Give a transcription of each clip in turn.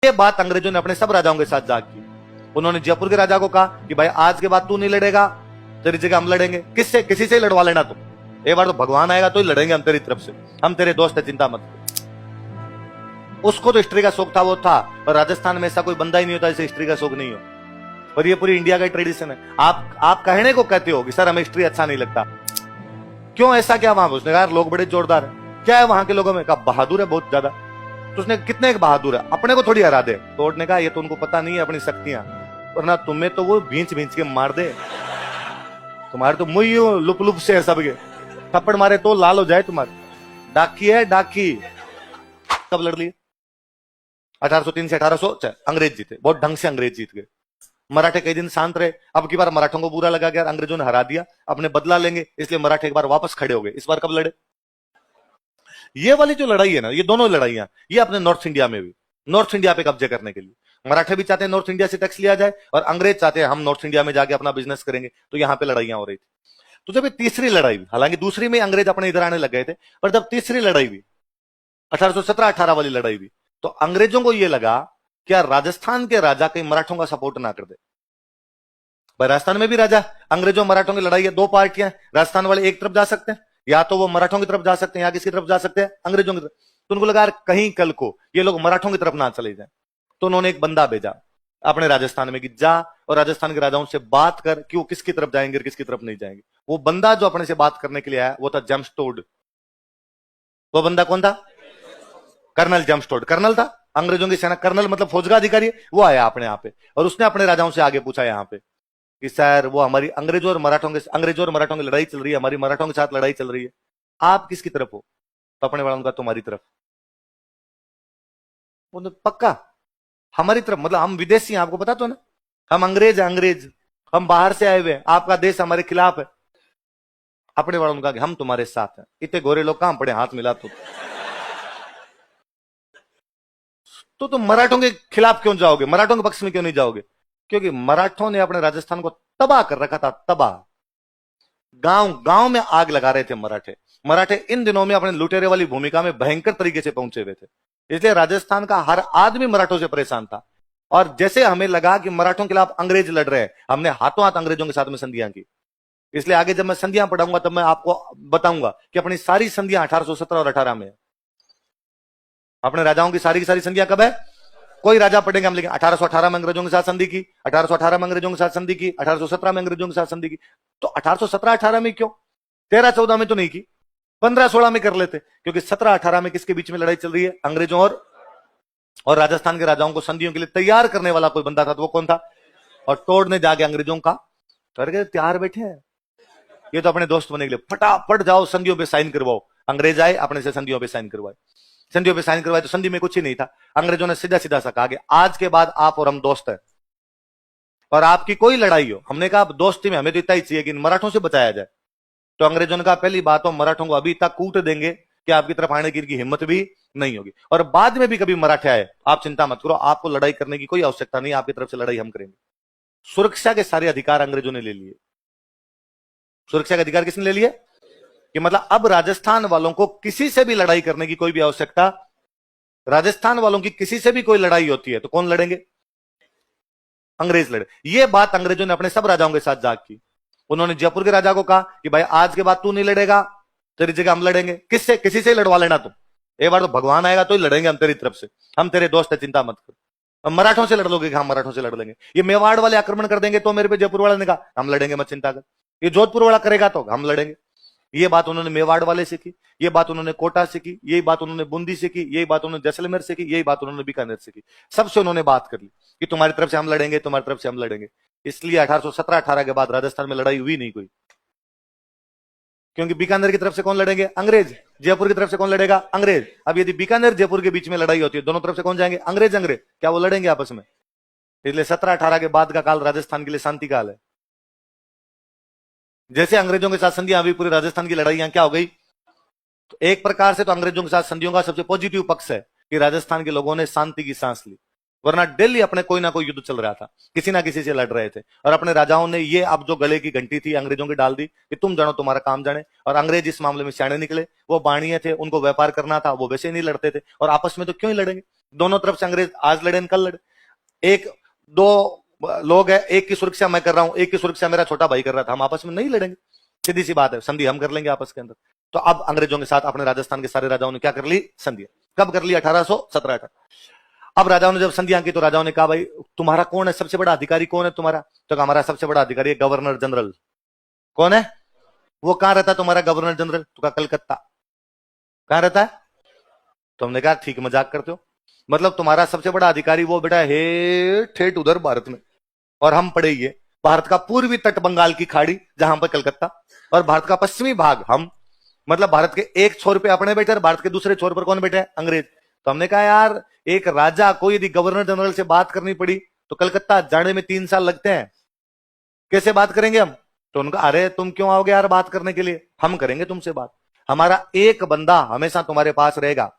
ये बात अंग्रेजों ने अपने सब राजाओं के साथ जाग की। उन्होंने जयपुर के राजा को कहा कि भाई आज के बाद तू नहीं लड़ेगा, तेरी जगह हम लड़ेंगे। किससे? किसी से ही लड़वा लेना तुम। एक बार तो भगवान आएगा तो ही लड़ेंगे हम तेरी तरफ से, हम तेरे दोस्त है, चिंता मत कर। उसको तो हिस्ट्री का शौक था, वो था। और राजस्थान में ऐसा कोई बंदा ही नहीं होता जिसे हिस्ट्री का शौक नहीं हो। और ये पूरी इंडिया का ट्रेडिशन है। आप कहने को कहते हो कि सर हमें हिस्ट्री अच्छा नहीं लगता, क्यों ऐसा क्या वहां? उसने कहा लोग बड़े जोरदार है। क्या है वहां के लोगों में? कहा बहादुर है बहुत ज्यादा। तो उसने कितने बहादुर है, अपने को थोड़ी हरा दे। तोड़ने का ये तो उनको पता नहीं है अपनी शक्तियां, वरना तुम्हें तो वो भींच भींच के मार दे। तुम्हारे तो मुंह लुप लुप से है सबके, थप्पड़ मारे तो लाल हो जाए तुम्हारे। डाकी है डाकी। कब लड़ लिए? 1803 से 1800 अंग्रेज जीते, बहुत ढंग से अंग्रेज जीत गए। मराठे कई दिन शांत रहे। अब की बार मराठों को बुरा लगा गया, अंग्रेजों ने हरा दिया, अपने बदला लेंगे, इसलिए मराठे एक बार वापस खड़े हो गए। इस बार कब लड़े? ये वाली जो लड़ाई है ना, ये दोनों लड़ाइयां, ये अपने नॉर्थ इंडिया में भी, नॉर्थ इंडिया पे कब्जे करने के लिए। मराठे भी चाहते हैं नॉर्थ इंडिया से टैक्स लिया जाए, और अंग्रेज चाहते हैं हम नॉर्थ इंडिया में जाके अपना बिजनेस करेंगे। तो यहां पे लड़ाइयां हो रही थी। तो जब ये तीसरी लड़ाई हुई, हालांकि दूसरी में अंग्रेज अपने इधर आने लग गए थे, पर जब तीसरी लड़ाई हुई 1817-18 वाली लड़ाई हुई, तो अंग्रेजों को यह लगा क्या राजस्थान के राजा कहीं मराठों का सपोर्ट ना कर दे। भाई राजस्थान में भी राजा, अंग्रेजों मराठों की लड़ाई है, दो पार्टियां। राजस्थान वाले एक तरफ जा सकते हैं, या तो वो मराठों की तरफ जा सकते हैं, या किसकी तरफ जा सकते हैं? अंग्रेजों की तरफ। तो उनको लगा कहीं कल को ये लोग मराठों की तरफ ना चले जाएं। तो उन्होंने एक बंदा भेजा अपने राजस्थान में कि जा और राजस्थान के राजाओं से बात कर कि वो किसकी तरफ जाएंगे और किसकी तरफ नहीं जाएंगे। वो बंदा जो अपने से बात करने के लिए आया वो था जेम्स टोड। वो बंदा कौन था? Colonel James Tod. कर्नल था अंग्रेजों की सेना, कर्नल मतलब फौज का अधिकारी। वो आया अपने यहाँ पे, और उसने अपने राजाओं से आगे पूछा यहाँ पे कि सर वो हमारी अंग्रेजों और मराठों की लड़ाई चल रही है, हमारी मराठों के साथ लड़ाई चल रही है, आप किसकी तरफ हो? तो अपने वालों का तुम्हारी तरफ। बोले पक्का? हमारी तरफ मतलब हम विदेशी हैं, आपको पता तो ना, हम अंग्रेज हैं, अंग्रेज, हम बाहर से आए हुए हैं, आपका देश हमारे खिलाफ है। अपने वालों ने कहा कि हम तुम्हारे साथ हैं। इतने गोरे लोग कहां पड़े, हाथ मिला तो तुम मराठों के खिलाफ क्यों जाओगे, मराठों के पक्ष में क्यों नहीं जाओगे? क्योंकि मराठों ने अपने राजस्थान को तबाह कर रखा था, तबाह। गांव गांव में आग लगा रहे थे मराठे। मराठे इन दिनों में अपने लुटेरे वाली भूमिका में भयंकर तरीके से पहुंचे हुए थे, इसलिए राजस्थान का हर आदमी मराठों से परेशान था। और जैसे हमें लगा कि मराठों के खिलाफ अंग्रेज लड़ रहे हैं, हमने हाथों हाथ अंग्रेजों के साथ में संधियां की। इसलिए आगे जब मैं संधियां पढ़ाऊंगा तब मैं आपको बताऊंगा कि अपनी सारी संधियां 1817 और 18 में। अपने राजाओं की सारी संधियां कब है? कोई राजा पढ़ेंगे हम, लेकिन 1818 में अंग्रेजों के साथ संधि की, 1818 में अंग्रेजों के साथ संधि की, 1817 में अंग्रेजों के साथ संधि की। तो 1817-18 में क्यों? 13-14 में तो नहीं की, 15-16 में कर लेते, क्योंकि 17-18 में किसके बीच में लड़ाई चल रही है? अंग्रेजों और राजस्थान के राजाओं को संधियों के लिए तैयार करने वाला कोई बंदा था, तो वो कौन था? और टोड ने जाके अंग्रेजों का करके तैयार बैठे हैं, ये तो अपने दोस्त बनने के लिए, फटाफट जाओ संधियों पे साइन करवाओ। अंग्रेज आए, अपने से संधियों पे साइन करवाए। संधियों पे साइन करवाए तो संधि में कुछ ही नहीं था। अंग्रेजों ने सीधा सीधा सा कहा कि आज के बाद आप और हम दोस्त हैं, और आपकी कोई लड़ाई हो, हमने कहा दोस्ती में हमें तो इतना ही चाहिए कि मराठों से बचाया जाए। तो अंग्रेजों ने कहा पहली बात तो मराठों को अभी तक कूट देंगे कि आपकी तरफ आने की हिम्मत भी नहीं होगी, और बाद में भी कभी मराठे आए आप चिंता मत करो, आपको लड़ाई करने की कोई आवश्यकता नहीं, आपकी तरफ से लड़ाई हम करेंगे। सुरक्षा के सारे अधिकार अंग्रेजों ने ले लिए। सुरक्षा के अधिकार किसने ले लिए? कि मतलब अब राजस्थान वालों को किसी से भी लड़ाई करने की कोई भी आवश्यकता, राजस्थान वालों की किसी से भी कोई लड़ाई होती है तो कौन लड़ेंगे? अंग्रेज लड़े। ये बात अंग्रेजों ने अपने सब राजाओं के साथ जाग की। उन्होंने जयपुर के राजा को कहा कि भाई आज के बाद तू नहीं लड़ेगा, तेरी जगह हम लड़ेंगे। किससे? किसी से लड़वा लेना तुम। एक बार तो भगवान आएगा तो ही लड़ेंगे हम तेरी तरफ से, हम तेरे दोस्त है, चिंता मत कर। मराठों से लड़ लोगे? हाँ मराठों से लड़ लेंगे। ये मेवाड़ वाले आक्रमण कर देंगे तो मेरे पे जयपुर वाले ने कहा हम लड़ेंगे, मत चिंता कर। ये जोधपुर वाला करेगा तो हम लड़ेंगे। ये बात उन्होंने मेवाड़ वाले से की, ये बात उन्होंने कोटा से की, यही बात उन्होंने बूंदी से की, यही बात उन्होंने जैसलमेर से की, यही बात उन्होंने बीकानेर से की। सबसे उन्होंने बात कर ली कि तुम्हारी तरफ से हम लड़ेंगे, तुम्हारी तरफ से हम लड़ेंगे। इसलिए 1817-18 के बाद राजस्थान में लड़ाई हुई नहीं कोई, क्योंकि बीकानेर की तरफ से कौन लड़ेंगे? अंग्रेज। जयपुर की तरफ से कौन लड़ेगा? अंग्रेज। अब यदि बीकानेर जयपुर के बीच में लड़ाई होती है, दोनों तरफ से कौन जाएंगे? अंग्रेज। अंग्रेज क्या वो लड़ेंगे आपस में? इसलिए 17-18 के बाद का काल राजस्थान के लिए शांति काल है। जैसे अंग्रेजों के साथ संधियां हुई, पूरे राजस्थान की लड़ाइयां क्या हो गई? तो एक प्रकार से तो अंग्रेजों के साथ संधियों का सबसे पॉजिटिव पक्ष है कि राजस्थान के लोगों ने शांति की सांस ली, वरना डेली अपने कोई ना कोई युद्ध चल रहा था, किसी ना किसी से लड़ रहे थे। और अपने राजाओं ने ये अब जो गले की घंटी थी अंग्रेजों की डाल दी कि तुम जानो तुम्हारा काम जाने। और अंग्रेज इस मामले में सियाने निकले, वो बाणिये थे, उनको व्यापार करना था, वो वैसे नहीं लड़ते थे, और आपस में तो क्यों ही लड़ेंगे? दोनों तरफ से अंग्रेज आज लड़े कल लड़े। एक दो लोग हैं, एक की सुरक्षा मैं कर रहा हूं, एक की सुरक्षा मेरा छोटा भाई कर रहा था, हम आपस में नहीं लड़ेंगे, सीधी सी बात है, संधि हम कर लेंगे आपस के अंदर। तो अब अंग्रेजों के साथ अपने राजस्थान के सारे राजाओं ने क्या कर ली, संधि। कब कर ली, 1817-18। अब राजाओं ने जब संधियां की तो राजाओं ने कहा भाई तुम्हारा कौन है सबसे बड़ा अधिकारी, कौन है तुम्हारा, तो हमारा सबसे बड़ा अधिकारी है गवर्नर जनरल। कौन है वो, कहां रहता है तुम्हारा गवर्नर जनरल, तो कहा कलकत्ता। कहां रहता है, तो हमने कहा ठीक मजाक करते हो, मतलब तुम्हारा सबसे बड़ा अधिकारी वो बेटा है ठेठ उधर भारत में, और हम पड़े ये भारत का पूर्वी तट बंगाल की खाड़ी जहां पर कलकत्ता, और भारत का पश्चिमी भाग हम, मतलब भारत के एक छोर पे अपने बैठे और भारत के दूसरे छोर पर कौन बैठे हैं, अंग्रेज। तो हमने कहा यार एक राजा को यदि गवर्नर जनरल से बात करनी पड़ी तो कलकत्ता जाने में 3 साल लगते हैं, कैसे बात करेंगे हम। तो उनका अरे तुम क्यों आओगे यार बात करने के लिए, हम करेंगे तुमसे बात, हमारा एक बंदा हमेशा तुम्हारे पास रहेगा,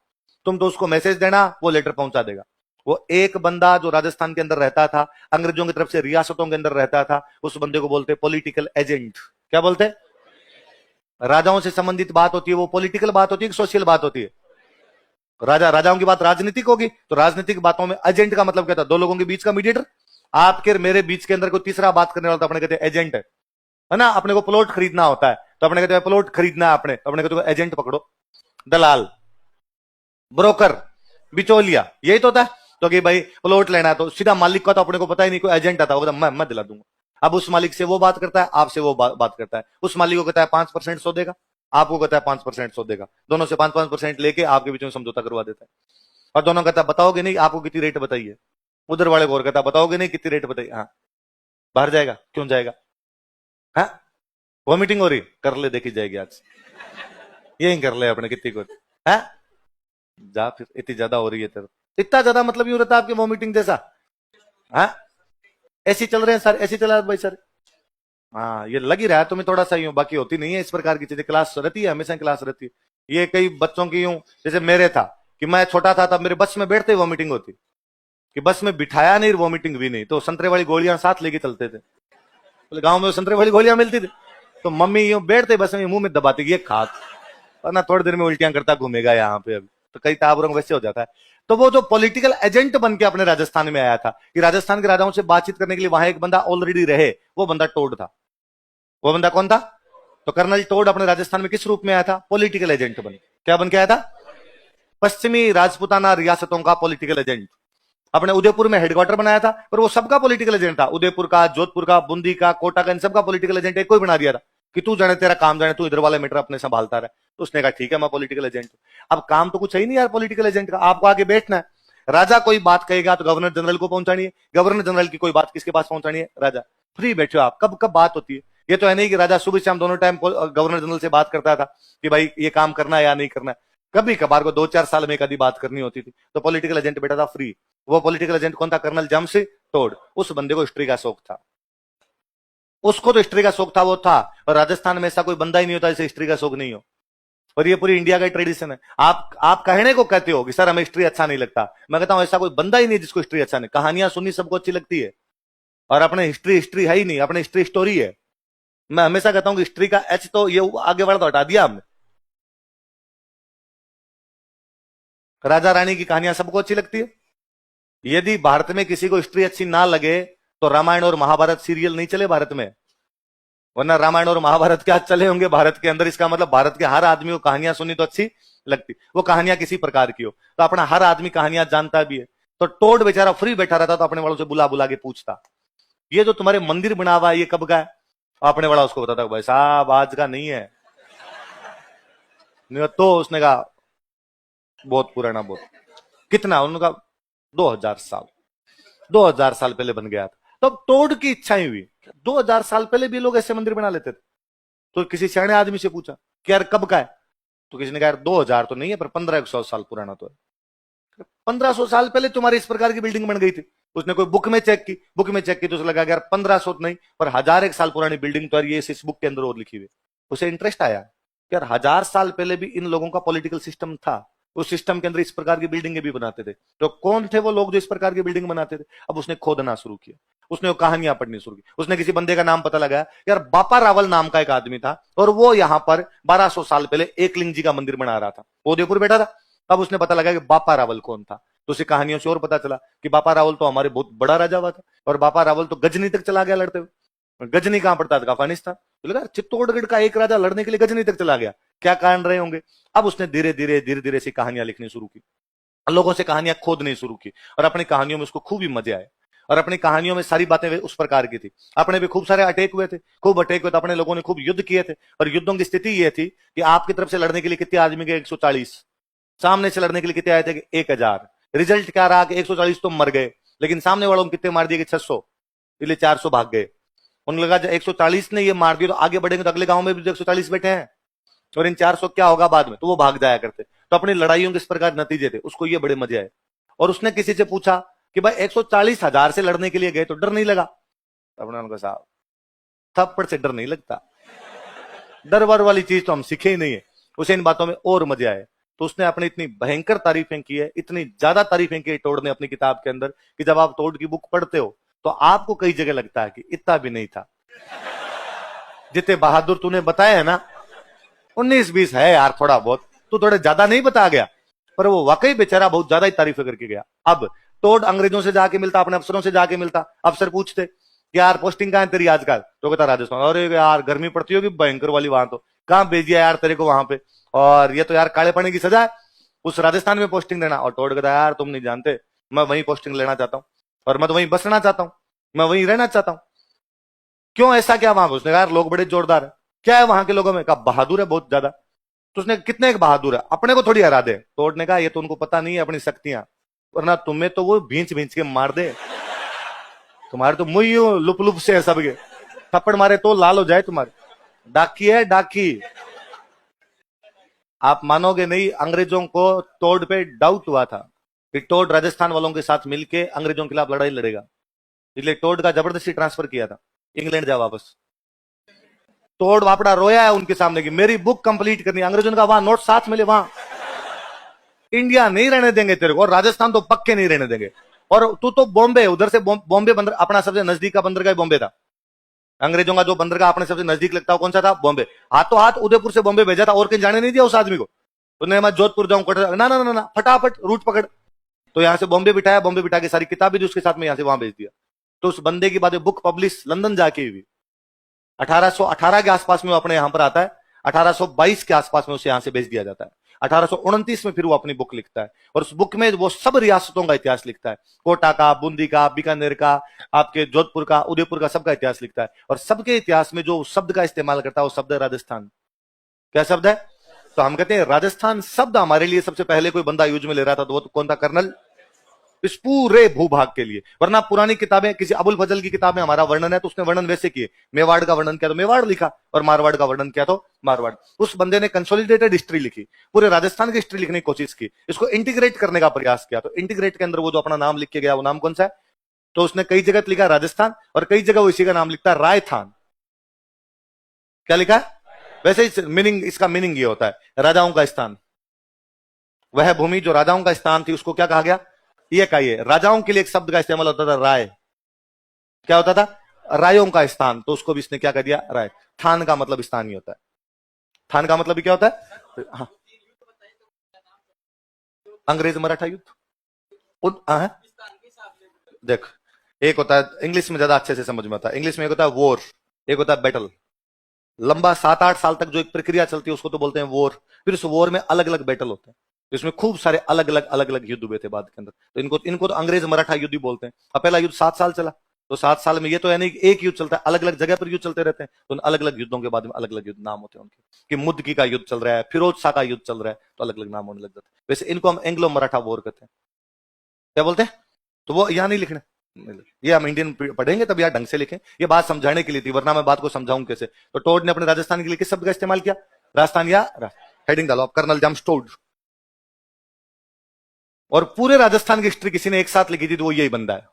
तुम तो उसको मैसेज देना वो लेटर पहुंचा देगा। वो एक बंदा जो राजस्थान के अंदर रहता था, अंग्रेजों की तरफ से रियासतों के अंदर रहता था, उस बंदे को बोलते पॉलिटिकल एजेंट। क्या बोलते, राजाओं से संबंधित बात होती है वो पॉलिटिकल बात होती है, सोशल बात होती है। राजाओं की बात राजनीतिक होगी तो राजनीतिक बातों में एजेंट का मतलब क्या था, दो लोगों के बीच का मीडिएटर। आपके मेरे बीच के अंदर कोई तीसरा बात करने वाला तो अपने कहते हैं एजेंट है ना। अपने को प्लॉट खरीदना होता है तो अपने कहते हैं प्लॉट खरीदना है आपने, तो अपने कहते हैं एजेंट पकड़ो, दलाल, ब्रोकर, बिचौलिया, यही तो होता है। तो कि भाई प्लॉट लेना है तो सीधा मालिक का तो अपने को पता ही नहीं, कोई एजेंट आता है मैं दिला दूंगा। अब उस मालिक से वो बात करता है, आपसे वो बात करता है, उस मालिक को कहता है 5% सौ देगा, आपको कहता है 5% सौ देगा, दोनों से 5-5% लेके आपके बीच में समझौता करवा देता है। और दोनों कहता है बताओगे नहीं, आपको कितनी रेट बताइए, उधर वाले को और कहता है बताओगे नहीं कितनी रेट बताइए, हाँ बाहर जाएगा, क्यों जाएगा, हाँ वॉमिटिंग हो रही, कर ले देखी जाएगी आज, यही कर ले अपने कितनी को, है जा फिर, इतनी ज्यादा हो रही है तेरे, इतना ज्यादा मतलब यूं रहता है आपकी वॉमिटिंग जैसा, हाँ ऐसी चल रहे हैं सर, ऐसी चला भाई सर, हाँ ये लग ही रहा है तुम्हें थोड़ा सा यूं, बाकी होती नहीं है इस प्रकार की चीजें, क्लास रहती है हमेशा क्लास रहती है। ये कई बच्चों की यूं, जैसे मेरे था कि मैं छोटा था तब मेरे बस में बैठते ही वॉमिटिंग होती, कि बस में बिठाया नहीं वॉमिटिंग भी नहीं, तो संतरे वाली गोलियां साथ लेके चलते थे, बोले गांव में संतरे वाली गोलियां मिलती थी, तो मम्मी यूं बैठते बस में मुंह में दबाती ये खा, और ना थोड़ी देर में उल्टियां करता घूमेगा यहाँ पे, अभी तो कई ताबरों वैसे हो जाता है। तो वो जो पॉलिटिकल एजेंट बन के अपने राजस्थान में आया था कि राजस्थान के राजाओं से बातचीत करने के लिए वहां एक बंदा ऑलरेडी रहे, वो बंदा टोड था। वो बंदा कौन था, तो कर्नल टोड अपने राजस्थान में किस रूप में आया था, पॉलिटिकल एजेंट बन, क्या बन के आया था, पश्चिमी राजपूताना रियासतों का पॉलिटिकल एजेंट। अपने उदयपुर में हेडक्वार्टर बनाया था, पर वो सबका पॉलिटिकल एजेंट था, उदयपुर का, जोधपुर का, बूंदी का, कोटा का, इन सबका पॉलिटिकल एजेंट एक कोई बना दिया था कि तू जाने तेरा काम जाने, तू इधर वाले मैटर अपने संभालता रहे। तो उसने कहा ठीक है मैं पॉलिटिकल एजेंट हूं। अब काम तो कुछ है ही नहीं यार पॉलिटिकल एजेंट का, आपको आगे बैठना है, राजा कोई बात कहेगा तो गवर्नर जनरल को पहुंचानी है, गवर्नर जनरल की कोई बात किसके पास पहुंचानी है, राजा। फ्री बैठे हो आप, कब कब बात होती है, ये तो है नहीं कि राजा सुबह शाम दोनों टाइम गवर्नर जनरल से बात करता था कि भाई ये काम करना है या नहीं करना है, कभी कभार को 2-4 साल में कभी बात करनी होती थी। तो पॉलिटिकल एजेंट बैठा था फ्री। वो पॉलिटिकल एजेंट कौन था, कर्नल जमशेद टोड। उस बंदे को हिस्ट्री का शौक था, उसको तो हिस्ट्री का शौक था, वो था। और राजस्थान में ऐसा कोई बंदा ही नहीं होता जिसे हिस्ट्री का शौक नहीं हो, और ये पूरी इंडिया का ट्रेडिशन है। आप कहने को कहते हो कि सर हमें हिस्ट्री अच्छा नहीं लगता, मैं कहता हूं ऐसा कोई बंदा ही नहीं जिसको हिस्ट्री अच्छा नहीं, कहानियां सुननी सबको अच्छी लगती है, और अपने हिस्ट्री हिस्ट्री है ही नहीं, अपने हिस्ट्री स्टोरी है। मैं हमेशा कहता हूं कि हिस्ट्री का एच तो ये आगे वाला तो हटा दिया हमने। राजा रानी की कहानियां सबको अच्छी लगती है, यदि भारत में किसी को हिस्ट्री अच्छी ना लगे तो रामायण और महाभारत सीरियल नहीं चले भारत में, वरना रामायण और महाभारत क्या चले होंगे भारत के अंदर। इसका मतलब भारत के हर आदमी को कहानियां सुननी तो अच्छी लगती, वो कहानियां किसी प्रकार की हो, तो अपना हर आदमी कहानियां जानता भी है। तो टोड बेचारा फ्री बैठा रहता तो अपने वालों से बुला बुला के पूछता ये जो तुम्हारे मंदिर बना हुआ है ये कब का है, अपने वाला उसको बताता भाई साहब आज का नहीं है, नहीं तो उसने कहा बहुत पुराना, बहुत कितना, उन्होंने कहा 2000 साल, 2000 साल पहले बन गया था। तो टोड की इच्छाएं हुई, 2000 साल पहले भी लोग ऐसे मंदिर बना लेते थे। तो किसी सियाणे आदमी से पूछा कि यार कब का है, तो किसी ने कहा 2000 तो नहीं है पर 1500 साल पुराना तो है। 1500 साल पहले तुम्हारी इस प्रकार की बिल्डिंग बन गई थी। उसने कोई बुक में चेक की, बुक में चेक की तो उसे लगा यार 1500 नहीं पर 1001 साल पुरानी बिल्डिंग तो ये इस बुक के अंदर और लिखी हुई। उसे इंटरेस्ट आया यार 1000 साल पहले भी इन लोगों का पॉलिटिकल सिस्टम था, उस सिस्टम के अंदर इस प्रकार की बिल्डिंगें भी बनाते थे। तो कौन थे वो लोग जो इस प्रकार की बिल्डिंग बनाते थे। अब उसने खोदना शुरू किया, उसने वो कहानियां पढ़नी शुरू की, उसने किसी बंदे का नाम पता लगाया यार बापा रावल नाम का एक आदमी था और वो यहां पर 1200 साल पहले एकलिंग जी का मंदिर बना रहा था, वो उदयपुर बैठा था। तब उसने पता लगा कि बापा रावल कौन था। तो उसे कहानियों से और पता चला कि बापा रावल तो हमारे बहुत बड़ा राजा हुआ था, और बापा रावल तो गजनी तक चला गया लड़ते हुए। गजनी कहां पड़ता था? अफगानिस्तान। तो लगा चित्तौड़गढ़ का एक राजा लड़ने के लिए गजनी तक चला गया, क्या कारण रहे होंगे? अब उसने धीरे धीरे धीरे धीरे से कहानियां लिखनी शुरू की, लोगों से कहानियां खोदनी शुरू की, और अपनी कहानियों में उसको खूब ही मजे आए। और अपनी कहानियों में सारी बातें उस प्रकार की थी। अपने भी खूब सारे अटैक हुए थे, खूब अटैक हुए थे, अपने लोगों ने खूब युद्ध किए थे। और युद्धों की स्थिति यह थी कि आपकी तरफ से लड़ने के लिए कितने आदमी गए? 140। सामने से लड़ने के लिए कितने आए थे? 1000। रिजल्ट क्या रहा कि 140 तो मर गए, लेकिन सामने वालों को कितने मार दिए? कि 600। इसलिए 400 भाग गए। उन्हें लगा जब 140 ने ये मार दिया तो आगे बढ़ेंगे तो अगले गांव में भी 140 बैठे हैं, और इन 400 क्या होगा बाद में, तो वो भाग जाया करते। तो अपनी लड़ाइयों के इस प्रकार नतीजे थे, उसको ये बड़े मजे आए। और उसने किसी से पूछा कि भाई 140,000 से लड़ने के लिए गए तो डर नहीं लगा? अपने उनका साहब थप्पड़ से डर नहीं लगता, डर वर वाली चीज तो हम सीखे ही नहीं है। उसे इन बातों में और मजे आए। तो उसने अपनी इतनी भयंकर तारीफें की है, इतनी ज्यादा तारीफें की टोड ने अपनी किताब के अंदर, कि जब आप टोड की बुक पढ़ते हो तो आपको कई जगह लगता है कि इतना भी नहीं था। जितने बहादुर तूने बताए है ना, 19-20 है यार, थोड़ा बहुत तो थोड़े ज्यादा नहीं बता गया, पर वो वाकई बेचारा बहुत ज्यादा ही तारीफें करके गया। अब टोड अंग्रेजों से जाके मिलता, अपने अफसरों से जाके मिलता, अफसर पूछते यार पोस्टिंग कहां है तेरी आजकल? तो कहता राजस्थान। अरे यार गर्मी पड़ती होगी भयंकर वाली वहां, तो कहां भेज दिया यार तेरे को वहां पे? और ये तो यार काले पड़ने की सजा है, उस राजस्थान में पोस्टिंग देना। और टोड कहता यार तुम नहीं जानते, मैं वहीं पोस्टिंग लेना चाहता हूं, और मैं तो वहीं बसना चाहता हूं, मैं वहीं रहना चाहता हूं। क्यों, ऐसा क्या वहां? उसने कहा यार लोग बड़े जोरदार है। क्या है वहां के लोगों में? कहा बहादुर है बहुत ज्यादा। तो उसने कितने एक बहादुर है, अपने को थोड़ी हरा दे। टोड ने कहा ये तो उनको पता नहीं है अपनी शक्तियां, वरना तुम्हें तो वो भींच भींच के मार दे। तुम्हारे तो मुंह यूं लुप लुप से है सबके, थप्पड़ मारे तो लाल हो जाए तुम्हारे। डाकी है डाकी। आप मानोगे नहीं, अंग्रेजों को टोड पे डाउट हुआ था कि टोड राजस्थान वालों के साथ मिलके अंग्रेजों के खिलाफ लड़ाई लड़ेगा, इसलिए टोड का जबरदस्ती ट्रांसफर किया था, इंग्लैंड जा वापस। टोड वापड़ा रोया है उनके सामने कि मेरी बुक कंप्लीट करनी। अंग्रेजों का वहां नोट साथ मिले, वहां इंडिया नहीं रहने देंगे तेरे को, और राजस्थान तो पक्के नहीं रहने देंगे। और तू तो बॉम्बे, उधर से बॉम्बे बंदर, अपना सबसे नजदीक का बंदरगाह बॉम्बे था। अंग्रेजों का जो बंदरगाह अपने सबसे नजदीक लगता है कौन सा था? बॉम्बे। हाथों हाथ उदयपुर से बॉम्बे भेजा था, और कहीं जाने नहीं दिया उस आदमी को। उसने मैं जोधपुर जाऊं, कटरा, ना ना ना ना, फटाफट रूट पकड़। तो यहां से बॉम्बे बिठाया, बॉम्बे बिठा के सारी किताबें भी उसके साथ में यहां से वहां भेज दिया। तो उस बंदे की बात बुक पब्लिश लंदन जाके हुई। 1818 के आसपास में वो अपने यहां पर आता है, 1822 के आसपास में उसे यहां से भेज दिया जाता है। 1829 में फिर वो अपनी बुक लिखता है, और उस बुक में वो सब रियासतों का इतिहास लिखता है, कोटा का, बूंदी का, बीकानेर का, आपके जोधपुर का, उदयपुर का, सबका इतिहास लिखता है। और सबके इतिहास में जो शब्द का इस्तेमाल करता है वो शब्द है राजस्थान। क्या शब्द है? तो हम कहते हैं राजस्थान शब्द हमारे लिए सबसे पहले कोई बंदा यूज में ले रहा था तो वो तो कौन था? कर्नल, इस पूरे भूभाग के लिए। वरना पुरानी किताबें, किसी अबुल फजल की किताब में हमारा वर्णन है तो उसने वर्णन वैसे किए, मेवाड़ का वर्णन किया तो मेवाड़ लिखा, और मारवाड़ का वर्णन किया तो मारवाड़। उस बंदे ने कंसोलिडेटेड हिस्ट्री लिखी, पूरे राजस्थान की हिस्ट्री लिखने की कोशिश की, इसको इंटीग्रेट करने का प्रयास किया। तो इंटीग्रेट के अंदर वो जो अपना नाम लिख के गया वो नाम कौन सा है? तो उसने कई जगह लिखा राजस्थान, और कई जगह वो इसी का नाम लिखता है रायथान। क्या लिखा है? वैसे ही मीनिंग, इसका मीनिंग ये होता है राजाओं का स्थान। वह भूमि जो राजाओं का स्थान थी उसको क्या कहा गया? ये कहिए, राजाओं के लिए एक शब्द का इस्तेमाल होता था राय। क्या होता था? रायों का स्थान, तो उसको भी इसने क्या कर दिया? राय। थान का मतलब स्थान ही होता है। थान का मतलब भी क्या होता है? हाँ, अंग्रेज मराठा युद्ध। देख, एक होता है, इंग्लिश में ज्यादा अच्छे से समझ में आता है, इंग्लिश में एक होता है वॉर, एक होता है बैटल। लंबा 7-8 साल तक जो एक प्रक्रिया चलती है उसको तो बोलते हैं वॉर। फिर उस वॉर में अलग अलग बैटल होते हैं, इसमें खूब सारे अलग अलग युद्ध हुए थे बाद के अंदर। तो इनको तो अंग्रेज मराठा युद्ध ही बोलते हैं। अब पहला युद्ध 7 साल चला, तो 7 साल में ये तो है नहीं एक युद्ध चलता है, अलग अलग जगह पर युद्ध चलते रहते हैं। तो उन अलग अलग युद्धों के बाद में अलग अलग युद्ध नाम होते हैं उनके, कि मुद्दकी का युद्ध चल रहा है, फिरोज शाह का युद्ध चल रहा है, तो अलग अलग नाम होने लग जाते हैं। वैसे इनको हम एंग्लो मराठा वॉर कहते हैं। क्या बोलते हैं? तो वो यहां नहीं लिखने, ये हम इंडियन पढ़ेंगे तब यार ढंग से लिखें, ये बात समझाने के लिए थी, वरना मैं बात को समझाऊं कैसे? तो टोड ने अपने राजस्थान के लिए किस शब्द का इस्तेमाल किया? राजस्थान, या हेडिंग डालो आप, कर्नल जेम्स टोड। और पूरे राजस्थान की हिस्ट्री किसी ने एक साथ लिखी थी तो वो यही बंदा है।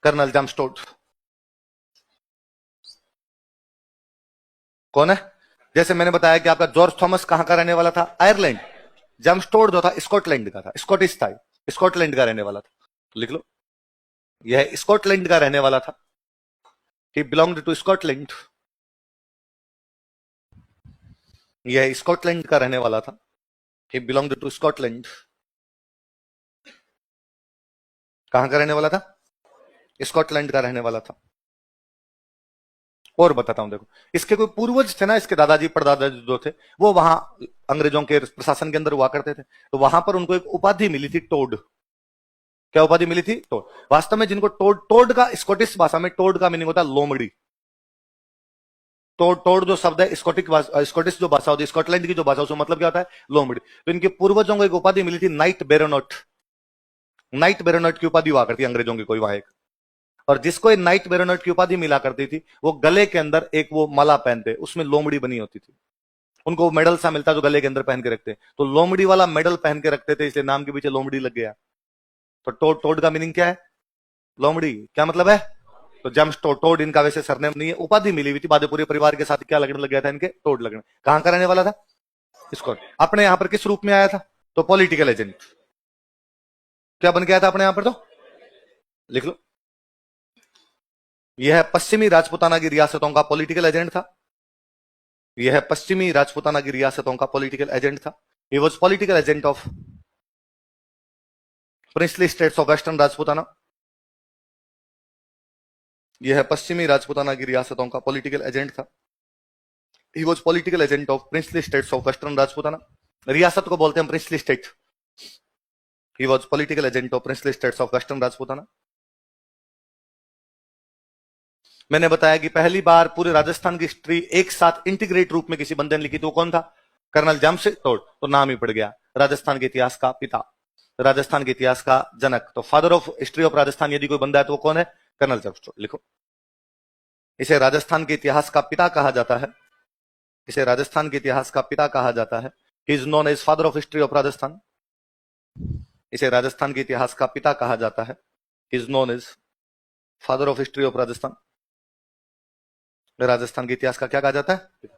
कर्नल जेम्स टोड कौन है? जैसे मैंने बताया कि आपका जॉर्ज थॉमस कहां का रहने वाला था? आयरलैंड। जेम्स टोड जो था स्कॉटलैंड का था, स्कॉटिश था, स्कॉटलैंड का रहने वाला था। तो लिख लो, यह स्कॉटलैंड का रहने वाला था, ही बिलोंग्ड टू स्कॉटलैंड। यह स्कॉटलैंड का रहने वाला था। ही बिलोंग्ड टू स्कॉटलैंड। कहां का रहने वाला था? स्कॉटलैंड का रहने वाला था। और बताता हूं, देखो इसके कोई पूर्वज थे ना, इसके दादाजी परदादाजी जो थे वो वहां अंग्रेजों के प्रशासन के अंदर हुआ करते थे, तो वहां पर उनको एक उपाधि मिली थी, टोड। क्या उपाधि मिली थी? टोड। वास्तव में जिनको टोड, टोड का स्कॉटिश भाषा में टोड का मीनिंग होता है लोमड़ी। टोड, टोड जो शब्द है स्कॉटिश जो भाषा होती है, स्कॉटलैंड की जो भाषा, उसका मतलब क्या होता है? लोमड़ी। तो इनके पूर्वजों को एक उपाधि मिली थी, नाइट बेरोनोट। नाइट बेरोनोट की उपाधि हुआ करती अंग्रेजों की कोई वहां एक, और जिसको ये नाइट बेरोनोट की उपाधि मिला करती थी वो गले के अंदर एक वो माला पहनते, उसमें लोमड़ी बनी होती थी। उनको मेडल सा मिलता जो गले के अंदर पहन के रखते, तो लोमड़ी वाला मेडल पहन के रखते थे, इसलिए नाम के पीछे लोमड़ी लग गया। तो टोड, टोड का मीनिंग क्या है? लोमड़ी। क्या मतलब है? तो जेम्स टोड, टोड इनका वैसे सरनेम नहीं है, उपाधि मिली हुई थी बाद में पूरे परिवार के साथ। क्या लगने लग गया था इनके? टोड लगने। कहां का रहने वाला था? इसको अपने यहां पर किस रूप में आया था? तो पॉलिटिकल एजेंट। क्या बन गया था अपने यहां पर? तो लिख लो, यह पश्चिमी राजपूताना की रियासतों का पॉलिटिकल एजेंट था। यह पश्चिमी राजपूताना की रियासतों का पॉलिटिकल एजेंट था। He was political agent of princely states of western Rajputana. यह पश्चिमी राजपूताना की रियासतों का पॉलिटिकल एजेंट था। He was political agent of princely states of western Rajputana. रियासत को बोलते हैं princely state. He was political agent of princely states of western Rajputana. मैंने बताया कि पहली बार पूरे राजस्थान की हिस्ट्री एक साथ इंटीग्रेट रूप में किसी बंदे ने लिखी, तो कौन था? Colonel Jamshed Tod. तो नाम ही पड़ गया, राजस्थान के इतिहास का पिता, राजस्थान के इतिहास का जनक। तो father of history of Rajasthan यदि कोई बंदा है तो वो कौन है? Colonel Jamshed Tod. लिखो, इसे राजस्थान के इतिहास का पिता कहा जाता है। इसे राजस्थान के इतिहास का पिता कहा जाता है। He is known as father of history of Rajasthan. इसे राजस्थान के इतिहास का पिता कहा जाता है। He is known as father of history of Rajasthan. Rajasthan के इतिहास का क्या कहा जाता है?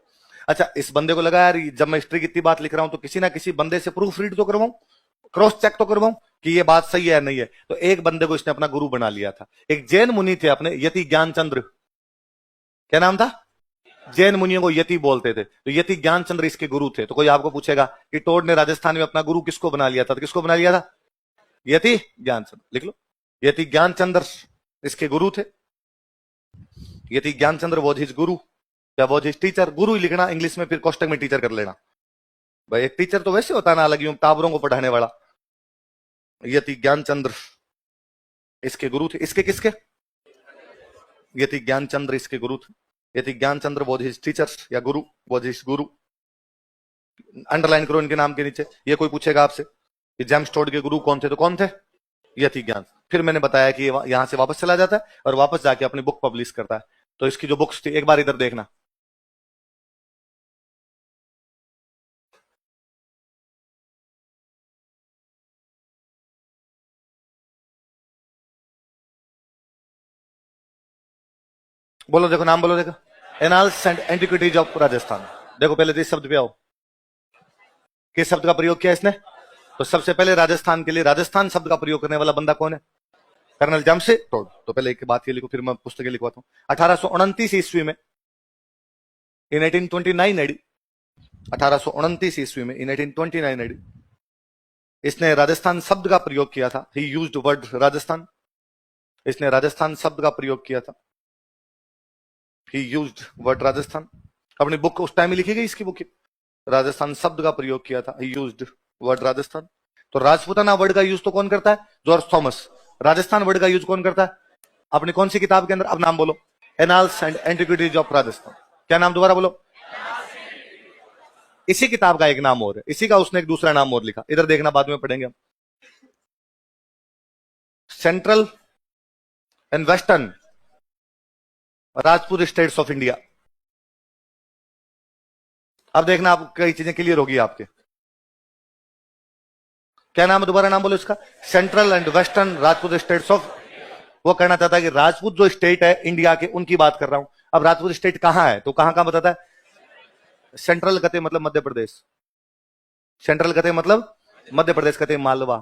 अच्छा, इस बंदे को लगा यार जब मैं हिस्ट्री की इतनी बात लिख रहा हूं तो किसी ना किसी बंदे से प्रूफ रीड तो करवाऊं, क्रॉस चेक तो करवाऊं कि ये बात सही है या नहीं है। तो एक बंदे को इसने अपना गुरु बना लिया था। एक जैन मुनि थे अपने, यति ज्ञानचंद्र। क्या नाम था? जैन मुनियों को यति बोलते थे, तो यति ज्ञानचंद्र इसके गुरु थे। तो कोई आपको पूछेगा कि टोड ने राजस्थान में अपना गुरु किसको बना लिया था, तो किसको बना लिया था? यति ज्ञानचंद्र। लिख लो, यति ज्ञानचंद्र इसके गुरु थे। यति ज्ञानचंद्र वॉज हिज गुरु या वॉज हिज टीचर। गुरु ही लिखना इंग्लिश में, फिर कोष्टक में टीचर कर लेना भाई। एक टीचर तो वैसे होता है ना, अलग यूं टाबरों को पढ़ाने वाला। यति ज्ञानचंद्र इसके गुरु थे। इसके किसके? यति ज्ञानचंद्र इसके गुरु थे। यति ज्ञानचंद्र वॉज हिज टीचर या गुरु, वॉज हिज गुरु। अंडरलाइन करो इनके नाम के नीचे। ये कोई पूछेगा आपसे कि जेम्स टोड के गुरु कौन थे, तो कौन थे? यति ज्ञान। फिर मैंने बताया कि यहां से वापस चला जाता है और वापस जाके अपनी बुक पब्लिश करता है। तो इसकी जो बुक्स थी, एक बार इधर देखना। बोलो, देखो नाम बोलो, देखो, annals and antiquities of Rajasthan. देखो पहले तो इस शब्द पे आओ, किस शब्द का प्रयोग किया इसने? तो सबसे पहले राजस्थान के लिए राजस्थान शब्द का प्रयोग करने वाला बंदा कौन है? Colonel Jamshed Tod. तो पहले एक बात ये लिखो, फिर मैं पुस्तकें लिखवाता हूँ। 1829 ईस्वी में, इन 1829 एडी, 1829 ईस्वी में, इन 1829 एडी, इसने राजस्थान शब्द का प्रयोग किया था। He used word Rajasthan. इसने राजस्थान शब्द का प्रयोग किया था। He used word Rajasthan. अपनी बुक उस टाइम में लिखी गई, इसकी बुक राजस्थान शब्द का प्रयोग किया था। He used word Rajasthan. तो राजपूताना वर्ड का यूज तो कौन करता है? George Thomas. राजस्थान वर्ड का यूज कौन करता है? अपनी कौन सी किताब के अंदर? अब नाम बोलो, annals and antiquities of Rajasthan. क्या नाम? दोबारा बोलो। इसी किताब का एक नाम और है, इसी का उसने एक दूसरा नाम और लिखा, इधर देखना, बाद में पढ़ेंगे हम। Central and western Rajput states of India. अब देखना, आप कई चीजें क्लियर होगी आपके। क्या नाम है? दोबारा नाम बोलो इसका। Central and western Rajput states of. वो कहना चाहता है कि राजपूत जो स्टेट है इंडिया के, उनकी बात कर रहा हूं। अब राजपूत स्टेट कहां है, तो कहां कहां बताता है? सेंट्रल कहते मतलब मध्य प्रदेश। सेंट्रल कहते मतलब मध्य प्रदेश, कहते मालवा।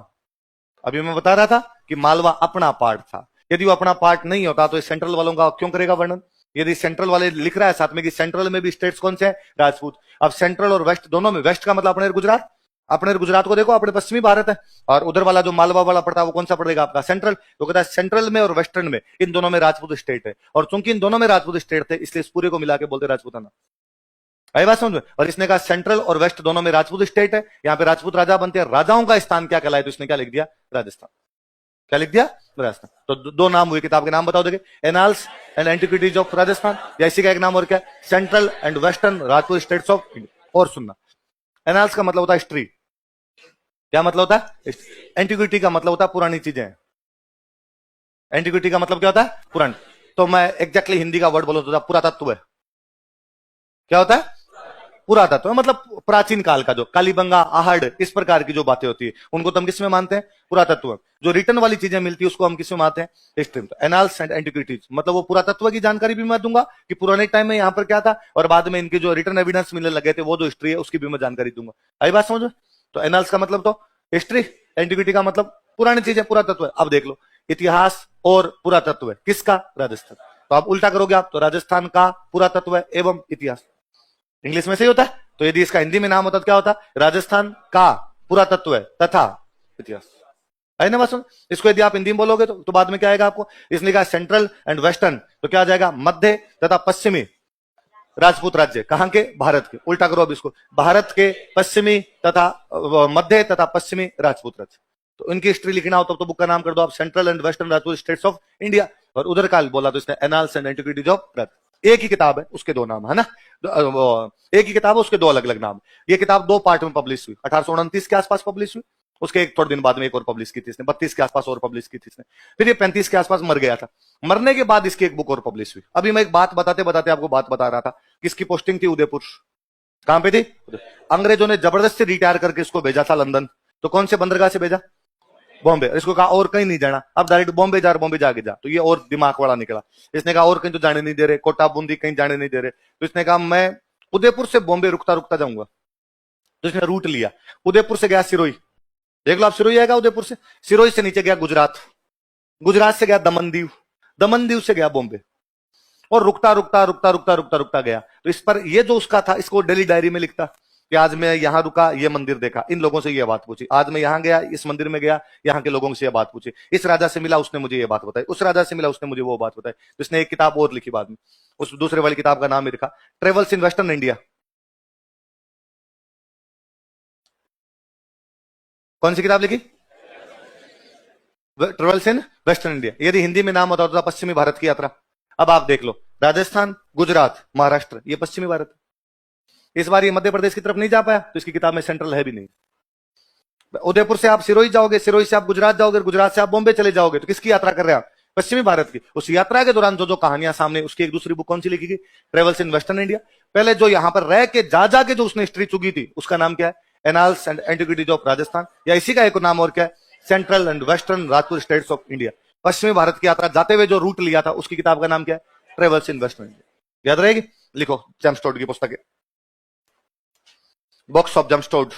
अभी मैं बता रहा था कि मालवा अपना पार्ट था। यदि वो अपना पार्ट नहीं होता तो सेंट्रल वालों का क्यों करेगा वर्णन? यदि सेंट्रल वाले लिख रहा है साथ में कि सेंट्रल में भी स्टेट्स कौन से हैं, राजपूत। अब सेंट्रल और वेस्ट दोनों में, वेस्ट का मतलब अपने गुजरात, अपने गुजरात को देखो, अपने पश्चिमी भारत है, और उधर वाला जो मालवा वाला पड़ता है वो कौन सा पड़ेगा आपका, सेंट्रल। तो कहता है सेंट्रल में और वेस्टर्न में, इन दोनों में राजपूत स्टेट है, और चूंकि इन दोनों में राजपूत स्टेट थे इसलिए इस पूरे को मिला के बोलते राजपूताना। आई बात समझ में। और इसने कहा सेंट्रल और वेस्ट दोनों में राजपूत स्टेट है, यहाँ पे राजपूत राजा बनते हैं, राजाओं का स्थान क्या कहलाए, तो इसने क्या लिख दिया, राजस्थान। क्या लिख दिया, राजस्थान। तो दो नाम हुए, किताब के नाम बताओ देखे, annals and antiquities of Rajasthan, या इसी का एक नाम और क्या, central and western Rajput states of India. और सुनना, एनाल्स का मतलब होता है हिस्ट्री, क्या मतलब होता है, एंटिक्विटी का मतलब होता है पुरानी चीजें, एंटिक्विटी का मतलब क्या होता है, पुरानी। तो मैं एग्जैक्टली हिंदी का वर्ड बोलूं तो पुरातत्व है, क्या होता है, पुरातत्व मतलब प्राचीन काल का, जो कालीबंगा, आहड़, इस प्रकार की जो बातें होती है उनको तो हम किसमें मानते हैं, पुरातत्व। जो रिटर्न वाली चीजें मिलती है उसको हम किसमें मानते हैं, हिस्ट्री में। तो एनाल्स एंड एंटिक्विटीज मतलब वो पुरातत्व की जानकारी भी मैं दूंगा कि पुराने टाइम में यहाँ पर क्या था, और बाद में इनके जो रिटर्न एविडेंस मिलने लगे थे वो जो हिस्ट्री है उसकी भी मैं जानकारी दूंगा। आई बात समझ। तो एनाल्स का मतलब तो हिस्ट्री, एंटिक्विटी का मतलब पुरानी चीजें, पुरातत्व। अब देख लो, इतिहास और पुरातत्व है किसका, राजस्थान। तो आप उल्टा करोगे आप, तो राजस्थान का पुरातत्व एवं इतिहास, इंग्लिश में सही होता है। तो यदि इसका हिंदी में नाम होता तो क्या होता, राजस्थान का पुरातत्व तथा इतिहास। है ना बात। इसको यदि आप हिंदी में बोलोगे तो बाद में क्या आएगा आपको, इसने कहा सेंट्रल एंड वेस्टर्न, तो क्या आ जाएगा, मध्य तथा पश्चिमी राजपूत राज्य, कहां के, भारत के। उल्टा करो अब इसको, भारत के पश्चिमी तथा मध्य तथा पश्चिमी राजपूत राज्य। तो इनकी हिस्ट्री लिखना हो तो बुक का नाम कर दो आप, central and western Rajput states of India. और उधर काल बोला तो इसने annals and antiquities of Rajasthan. एक ही किताब है, उसके दो नाम है ना, एक ही किताब है, उसके दो अलग अलग नाम। ये किताब दो पार्ट में पब्लिश हुई, 1829 के आसपास पब्लिश हुई, उसके एक थोड़े दिन बाद में एक और पब्लिश की थी इसने, 32 के आसपास और पब्लिश की थी इसने, फिर ये 35 के आसपास मर गया था। मरने के बाद इसकी एक बुक और पब्लिश हुई। अभी मैं एक बात बताते बताते आपको बात बता रहा था, किसकी पोस्टिंग थी, उदयपुर। कहां पे थी, अंग्रेजों ने जबरदस्ती रिटायर करके इसको भेजा था लंदन। तो कौन से बंदरगाह से भेजा, बॉम्बे। इसको कहा और कहीं नहीं जाना, अब डायरेक्ट बॉम्बे जा, बॉम्बे जाके जा। तो ये और दिमाग वाला निकला, इसने कहा और कहीं तो जाने नहीं दे रहे, कोटा बूंदी कहीं जाने नहीं दे रहे, तो इसने कहा मैं उदयपुर से बॉम्बे रुकता रुकता जाऊंगा। तो इसने रूट लिया, उदयपुर से गया सिरोही, देख लो आप, सिरोही आएगा उदयपुर से, सिरोही से नीचे गया गुजरात, गुजरात से गया दमन दीव, दमन दीव से गया बॉम्बे, और रुकता रुकता रुकता रुकता रुकता रुकता गया। तो इस पर ये जो उसका था, इसको डेली डायरी में लिखता कि आज मैं यहां रुका, ये मंदिर देखा, इन लोगों से ये बात पूछी, आज मैं यहां गया, इस मंदिर में गया, यहाँ के लोगों से ये बात पूछी, इस राजा से मिला, उसने मुझे ये बात बताई, उस राजा से मिला, उसने मुझे वो बात बताई। तो इसने एक किताब और लिखी बाद में, उस दूसरे वाली किताब का नाम ही लिखा, ट्रेवल्स इन वेस्टर्न इंडिया। कौन सी किताब लिखी, ट्रेवल्स इन वेस्टर्न इंडिया। यदि हिंदी में नाम होता था पश्चिमी भारत की यात्रा। अब आप देख लो, राजस्थान, गुजरात, महाराष्ट्र, ये पश्चिमी भारत। इस बार ये मध्य प्रदेश की तरफ नहीं जा पाया, तो इसकी किताब में सेंट्रल है भी नहीं। उदयपुर से आप सिरोही जाओगे, सिरोही से आप गुजरात जाओगे, गुजरात से आप बॉम्बे चले जाओगे, तो किसकी यात्रा कर रहे हैं आप, पश्चिमी भारत की। उस यात्रा के दौरान जो जो कहानियां सामने, उसकी एक दूसरी बुक कौन सी लिखी गई, ट्रेवल्स इन वेस्टर्न इंडिया। पहले जो यहां पर रह के जा जाके जो उसने हिस्ट्री चुकी थी, उसका नाम क्या है, annals and antiquities of Rajasthan, या इसी का एक नाम और क्या है, central and western Rajput states of India. पश्चिमी भारत की यात्रा जाते हुए जो रूट लिया था, उसकी किताब का नाम क्या है, ट्रेवल्स इन वेस्टर्न इंडिया। याद रहेगी, लिखो, जेम्सटोड की पुस्तक है, बॉक्स ऑफ जेम्सटोड,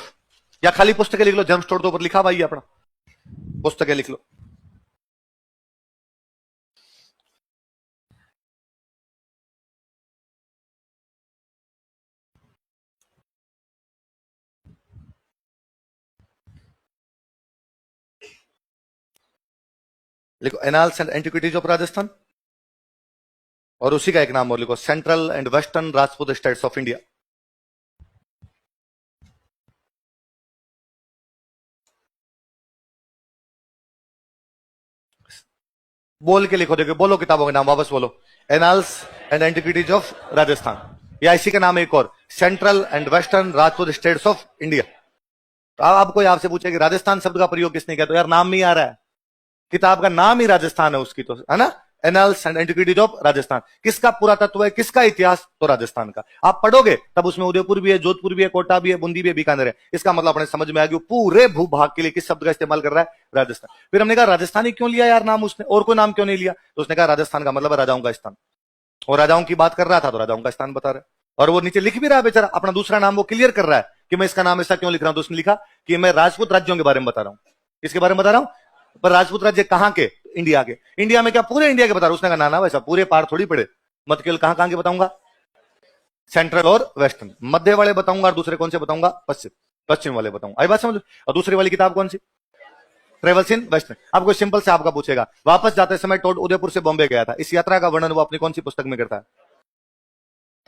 या खाली पुस्तकें लिख लो, जेम्सटोड तो ऊपर लिखा भाई अपना, पुस्तकें लिख लो। लिखो annals and antiquities of Rajasthan, और उसी का एक नाम और लिखो, central and western Rajput states of India. बोल के लिखो, देखो बोलो किताबों के नाम वापस बोलो, annals and antiquities of Rajasthan, या इसी का नाम एक और, central and western Rajput states of India. तो अब कोई आपसे पूछे कि राजस्थान शब्द का प्रयोग किसने किया, तो यार नाम ही आ रहा है, किताब का नाम ही राजस्थान है उसकी, तो है ना, annals and antiquities of Rajasthan. किसका पुरातत्व है, किसका इतिहास, तो राजस्थान का। आप पढ़ोगे तब उसमें उदयपुर भी है, जोधपुर भी है, कोटा भी है, बूंदी भी है, बीकानेर है। इसका मतलब अपने समझ में आ गया, पूरे भूभाग के लिए किस शब्द का इस्तेमाल कर रहा है, राजस्थान। फिर हमने कहा राजस्थानी क्यों लिया यार नाम उसने, और कोई नाम क्यों नहीं लिया, तो उसने कहा राजस्थान का मतलब है राजाओं का स्थान, और राजाओं की बात कर रहा था तो राजाओं का स्थान बता रहा है। और वो नीचे लिख भी रहा है बेचारा, अपना दूसरा नाम वो क्लियर कर रहा है कि मैं इसका नाम ऐसा क्यों लिख रहा हूं, तो उसने लिखा कि मैं राजपूत राज्यों के बारे में बता रहा हूं। किसके बारे में बता रहा हूं, पर राजपूत राज्य कहां के, इंडिया के। इंडिया में क्या पूरे इंडिया के बता रहा हूं, उसने कहा ना ना वैसा पूरे पार थोड़ी पड़े, मध्य केवल कहां के बताऊंगा, सेंट्रल और वेस्टर्न। मध्य वाले बताऊंगा और दूसरे कौन से बताऊंगा, पश्चिम, पश्चिम वाले बताऊंगा। आई बात समझ। और दूसरी वाली किताब कौन सी, ट्रेवल्स इन वेस्टर्न। आपको सिंपल से आपका पूछेगा, वापस जाते समय टोड उदयपुर से बॉम्बे गया था, इस यात्रा का वर्णन वो अपनी कौन सी पुस्तक में करता है,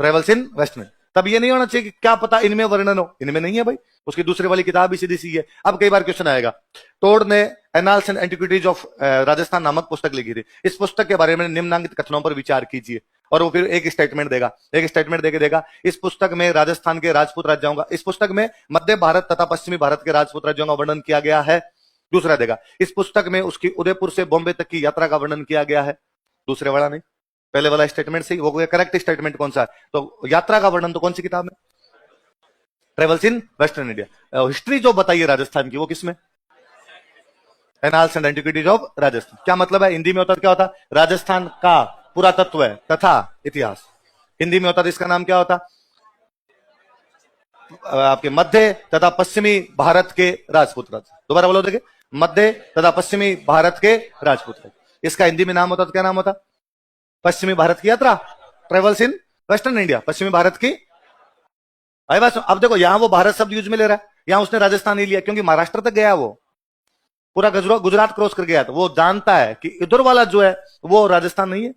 ट्रेवल्स इन वेस्टर्न। तब ये नहीं होना चाहिए कि क्या पता इनमें वर्णन हो, इनमें नहीं है भाई, उसकी दूसरी वाली किताब भी सीधी सी है। अब कई बार क्वेश्चन आएगा, टोड ने annals and antiquities of Rajasthan नामक पुस्तक लिखी थी, इस पुस्तक के बारे में निम्नलिखित कथनों पर विचार कीजिए। और वो फिर एक स्टेटमेंट देगा, एक स्टेटमेंट देके देगा, इस पुस्तक में राजस्थान के राजपूत राज्यों का, इस पुस्तक में मध्य भारत तथा पश्चिमी भारत के राजपूत राज्यों का वर्णन किया गया है। दूसरा देगा, इस पुस्तक में उसकी उदयपुर से बॉम्बे तक की यात्रा का वर्णन किया गया है। दूसरे वाला नहीं, पहले वाला स्टेटमेंट से वो करेक्ट स्टेटमेंट कौन सा है, तो यात्रा का वर्णन तो कौन सी किताब में, travels in western India. History जो बताइए राजस्थान की वो किसमें, annals and antiquities of Rajasthan. क्या मतलब है, हिंदी में होता क्या होता, राजस्थान का पुरातत्व है तथा इतिहास। हिंदी में होता तो इसका नाम क्या होता, आपके मध्य तथा पश्चिमी भारत के राजपूत राज्य। दोबारा बोलो, देखिए, मध्य तथा पश्चिमी भारत के राजपूत राज्य, इसका हिंदी में नाम होता तो क्या नाम होता, पश्चिमी भारत की यात्रा, ट्रेवल्स इन वेस्टर्न इंडिया, पश्चिमी भारत की। आई बात। अब देखो यहां वो भारत शब्द यूज में ले रहा है, यहां उसने राजस्थान ही लिया क्योंकि महाराष्ट्र तक गया, वो पूरा गुजरात क्रॉस कर गया, तो वो जानता है कि इधर वाला जो है वो राजस्थान नहीं है,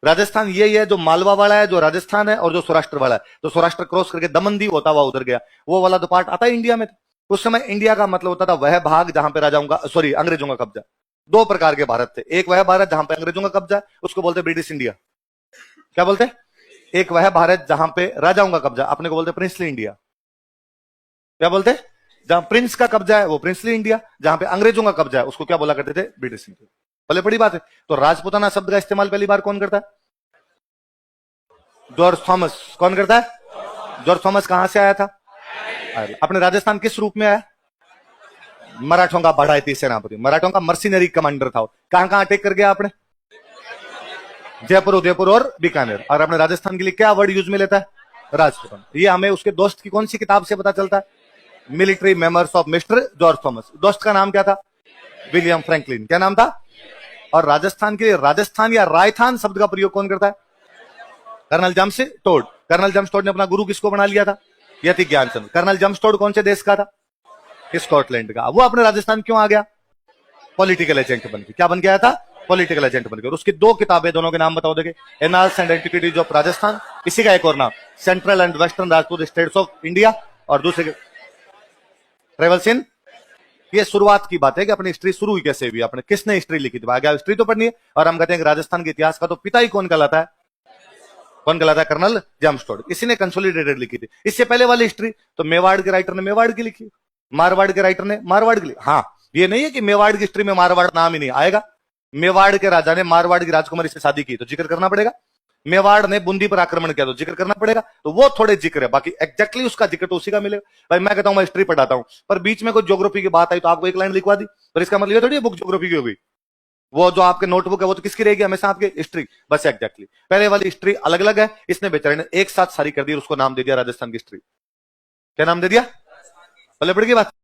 राजस्थान यही है जो मालवा वाला है, जो राजस्थान है, और जो सौराष्ट्र वाला है, तो सौराष्ट्र क्रॉस करके दमनदीप होता हुआ उधर गया, वो वाला तो पार्ट आता है इंडिया में। उस समय इंडिया का मतलब होता था वह भाग जहां पे राजाओं का, सॉरी, अंग्रेजों का कब्जा। दो प्रकार के भारत थे, एक वह भारत जहां पे अंग्रेजों का कब्जा, उसको बोलते ब्रिटिश इंडिया, क्या बोलते, एक वह भारत जहां पे राजाओं का कब्जा, अपने को बोलते प्रिंसली इंडिया, क्या बोलते, जहां प्रिंस का कब्जा है वो प्रिंसली इंडिया, जहां पे अंग्रेजों का कब्जा है उसको क्या बोला करते थे, ब्रिटिश इंडिया। भले बड़ी बात है। तो राजपुताना शब्द का इस्तेमाल पहली बार कौन करता है, जॉर्ज थॉमस। कौन करता है, जॉर्ज थॉमस। कहां से आया था, अपने राजस्थान किस रूप में आया, मराठों का बढ़ाई सेनापति, मराठों का मर्सिनरी कमांडर था। कहां कहां अटैक कर गया आपने, जयपुर, उदयपुर और बीकानेर। और अपने राजस्थान के लिए क्या वर्ड यूज में लेता है, राजपुताना। ये हमें उसके दोस्त की कौन सी किताब से पता चलता है, military memoirs of mister George Thomas. दोस्त का नाम क्या था, विलियम फ्रैंकलिन। क्या नाम था। और राजस्थान के लिए राजस्थान या रायथान शब्द का प्रयोग कौन करता है, कर्नल जमशेद। कर्नल जमशेद ने अपना गुरु किसको बना लिया था, यति ज्ञानचंद। कर्नल जमशेद कौन से देश का था, स्कॉटलैंड का। वो अपने राजस्थान क्यों आ गया, पॉलिटिकल एजेंट बन के। क्या बन गया था, पॉलिटिकल एजेंट बन के। और उसकी दो किताबें, दोनों के नाम बताओ, देखे, annals and antiquities of Rajasthan, इसी का एक और नाम central and western Rajput states of India, और दूसरे ट्रेवल्स इन। ये शुरुआत की बात है कि अपनी हिस्ट्री शुरू हुई कैसे हुई, अपने किसने हिस्ट्री लिखी थी, आगे हिस्ट्री तो पढ़नी है। और हम कहते हैं कि राजस्थान के इतिहास का तो पिता ही कौन कहलाता है, कौन कहलाता है, कर्नल जमशेद। इसी ने कंसोलिडेटेड लिखी थी। इससे पहले वाली हिस्ट्री तो मेवाड़ के राइटर ने मेवाड़ की लिखी, मारवाड़ के राइटर ने मारवाड़ की लिखी। हाँ, ये नहीं है कि मेवाड़ की हिस्ट्री में मारवाड़ नाम ही नहीं आएगा। मेवाड़ के राजा ने मारवाड़ की राजकुमारी से शादी की तो जिक्र करना पड़ेगा, मेवाड़ ने बूंदी पर आक्रमण किया तो जिक्र करना पड़ेगा। तो वो थोड़े जिक्र है, बाकी एग्जैक्टली उसका जिक्र तो उसी का मिलेगा। भाई मैं कहता हूं मैं हिस्ट्री पढ़ाता हूं, पर बीच में कोई ज्योग्राफी की बात आई तो आपको एक लाइन लिखवा दी, पर इसका मतलब ये थोड़ी बुक ज्योग्राफी की होगी। वो जो आपके नोटबुक है वो तो किसकी रहेगी, हमेशा आपकी हिस्ट्री। बस एग्जैक्टली पहले वाली हिस्ट्री अलग अलग है, इसने बेचारे ने एक साथ सारी कर दी और उसको नाम दे दिया राजस्थान की हिस्ट्री। क्या नाम दे दिया, पहले पड़ गई बात।